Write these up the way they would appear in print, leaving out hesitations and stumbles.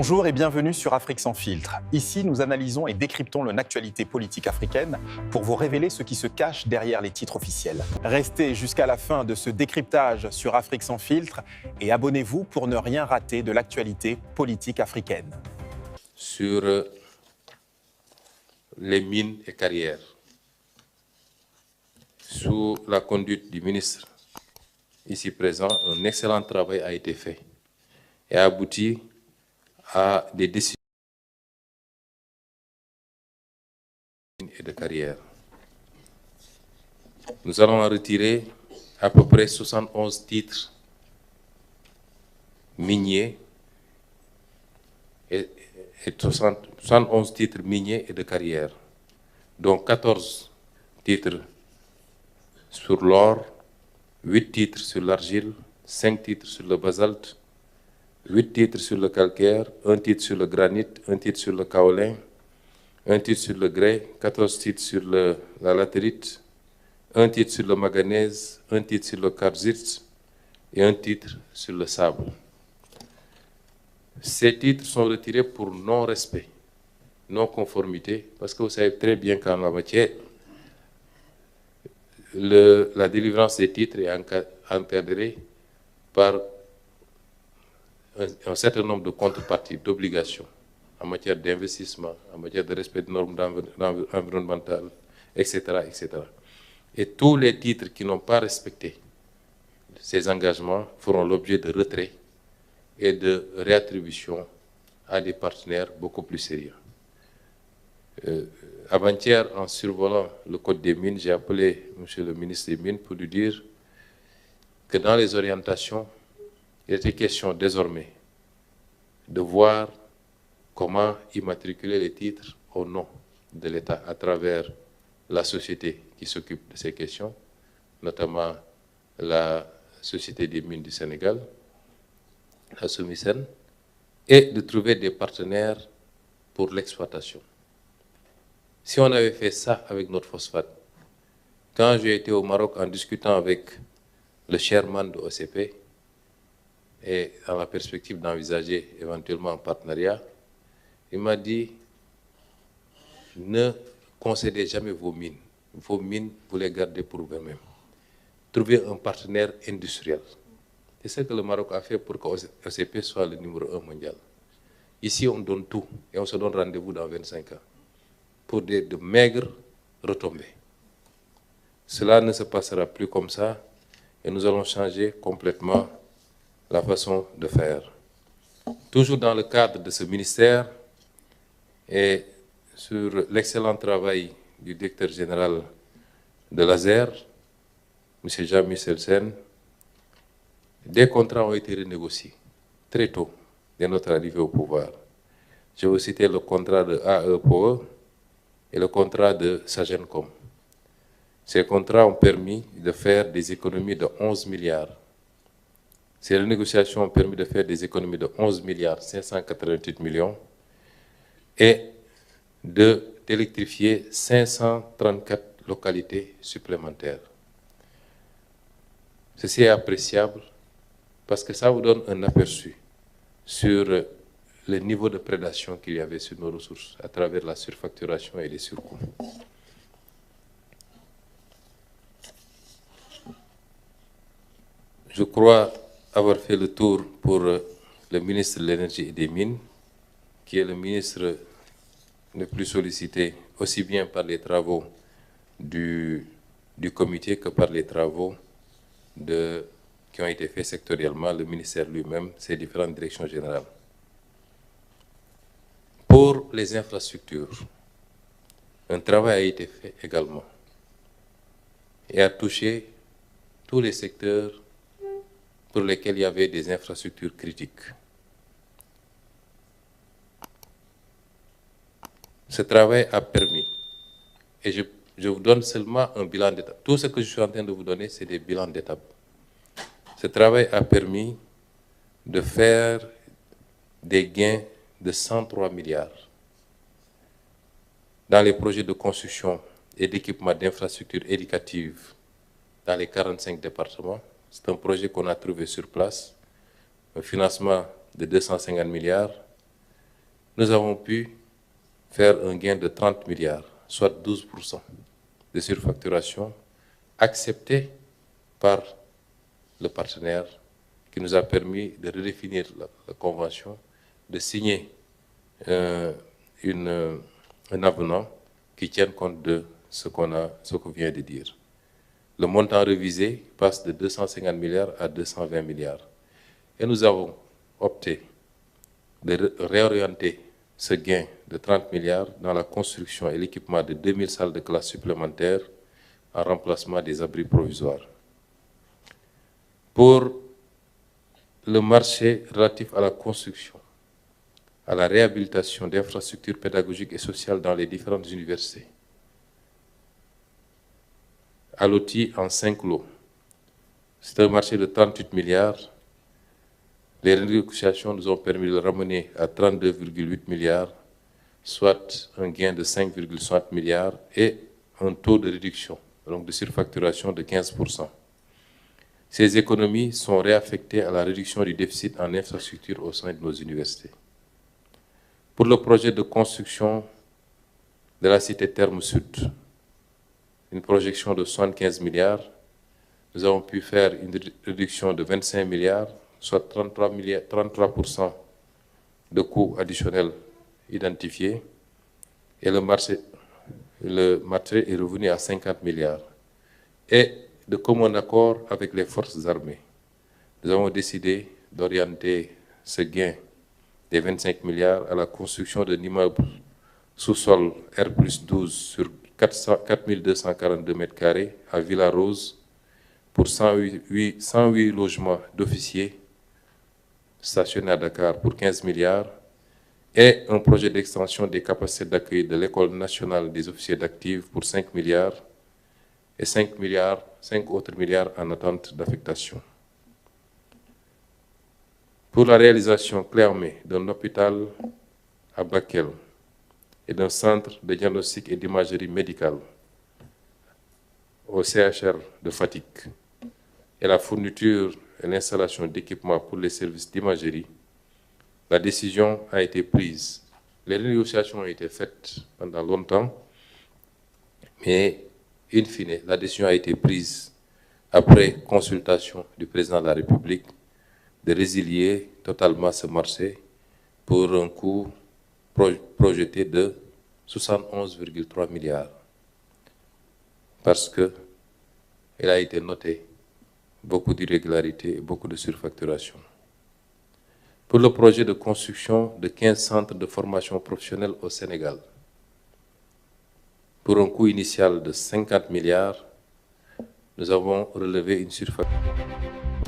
Bonjour et bienvenue sur Afrique sans filtre. Ici, nous analysons et décryptons l'actualité politique africaine pour vous révéler ce qui se cache derrière les titres officiels. Restez jusqu'à la fin de ce décryptage sur Afrique sans filtre et abonnez-vous pour ne rien rater de l'actualité politique africaine. Sur les mines et carrières, sous la conduite du ministre ici présent, un excellent travail a été fait et a abouti à des décisions et de carrière. Nous allons en retirer à peu près 71 titres miniers et 71 titres miniers et de carrière, dont 14 titres sur l'or, 8 titres sur l'argile, 5 titres sur le basalte, 8 titres sur le calcaire, 1 titre sur le granit, 1 titre sur le kaolin, 1 titre sur le grès, 14 titres sur la latérite, 1 titre sur le manganèse, 1 titre sur le quartzite et 1 titre sur le sable. Ces titres sont retirés pour non-respect, non-conformité, parce que vous savez très bien qu'en la matière, la délivrance des titres est encadrée par un certain nombre de contreparties, d'obligations en matière d'investissement, en matière de respect des normes environnementales, etc., etc. Et tous les titres qui n'ont pas respecté ces engagements feront l'objet de retrait et de réattribution à des partenaires beaucoup plus sérieux. Avant-hier, en survolant le code des mines, j'ai appelé M. le ministre des Mines pour lui dire que dans les orientations, il était question désormais de voir comment immatriculer les titres au nom de l'État à travers la société qui s'occupe de ces questions, notamment la Société des mines du Sénégal, la SOMISEN, et de trouver des partenaires pour l'exploitation. Si on avait fait ça avec notre phosphate, quand j'ai été au Maroc en discutant avec le chairman de OCP et dans la perspective d'envisager éventuellement un partenariat, il m'a dit ne concédez jamais vos mines. Vos mines, vous les gardez pour vous-même. Trouvez un partenaire industriel. C'est ce que le Maroc a fait pour que OCP soit le numéro 1 mondial. Ici, on donne tout et on se donne rendez-vous dans 25 ans pour de maigres retombées. Cela ne se passera plus comme ça et nous allons changer complètement la façon de faire. Toujours dans le cadre de ce ministère et sur l'excellent travail du directeur général de l'ASER, M. Jean-Michel Sen, des contrats ont été renégociés très tôt dès notre arrivée au pouvoir. Je vais citer le contrat de AEPOE et le contrat de Sagencom. Ces contrats ont permis de faire des économies de 11 milliards. Ces renégociations ont permis de faire des économies de 11 milliards 588 millions et d'électrifier 534 localités supplémentaires. Ceci est appréciable parce que ça vous donne un aperçu sur le niveau de prédation qu'il y avait sur nos ressources à travers la surfacturation et les surcoûts. Je crois avoir fait le tour pour le ministre de l'Énergie et des Mines, qui est le ministre le plus sollicité, aussi bien par les travaux du comité que par les travaux qui ont été faits sectoriellement, le ministère lui-même, ses différentes directions générales. Pour les infrastructures, un travail a été fait également et a touché tous les secteurs pour lesquels il y avait des infrastructures critiques. Ce travail a permis, et je vous donne seulement un bilan d'étape. Tout ce que je suis en train de vous donner, c'est des bilans d'étape. Ce travail a permis de faire des gains de 103 milliards dans les projets de construction et d'équipement d'infrastructures éducatives dans les 45 départements. C'est un projet qu'on a trouvé sur place, un financement de 250 milliards, nous avons pu faire un gain de 30 milliards, soit 12% de surfacturation accepté par le partenaire qui nous a permis de redéfinir la convention, de signer un avenant qui tienne compte de ce qu'on vient de dire. Le montant révisé passe de 250 milliards à 220 milliards. Et nous avons opté de réorienter ce gain de 30 milliards dans la construction et l'équipement de 2000 salles de classe supplémentaires en remplacement des abris provisoires. Pour le marché relatif à la construction, à la réhabilitation d'infrastructures pédagogiques et sociales dans les différentes universités, à l'outil en 5 lots. C'est un marché de 38 milliards. Les renégociations nous ont permis de le ramener à 32,8 milliards, soit un gain de 5,60 milliards et un taux de réduction, donc de surfacturation de 15%. Ces économies sont réaffectées à la réduction du déficit en infrastructures au sein de nos universités. Pour le projet de construction de la cité Terme Sud, une projection de 75 milliards, nous avons pu faire une réduction de 25 milliards, soit 33% de coûts additionnels identifiés, et le marché est revenu à 50 milliards. Et de commun accord avec les forces armées, nous avons décidé d'orienter ce gain des 25 milliards à la construction d'un immeuble sous-sol R+12 sur 4242 m² à Villa-Rose pour 108 logements d'officiers stationnés à Dakar pour 15 milliards et un projet d'extension des capacités d'accueil de l'École nationale des officiers d'active pour 5 milliards et 5 autres milliards en attente d'affectation. Pour la réalisation clairement d'un hôpital à Bakel et d'un centre de diagnostic et d'imagerie médicale au CHR de Fatick et la fourniture et l'installation d'équipements pour les services d'imagerie, la décision a été prise. Les négociations ont été faites pendant longtemps, mais in fine, la décision a été prise après consultation du président de la République de résilier totalement ce marché pour un coût projeté de 71,3 milliards. Parce qu'il a été noté beaucoup d'irrégularités et beaucoup de surfacturation. Pour le projet de construction de 15 centres de formation professionnelle au Sénégal, pour un coût initial de 50 milliards, nous avons relevé une surfacturation.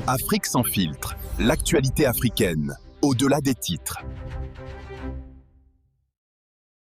Afrique sans filtre, l'actualité africaine, au-delà des titres.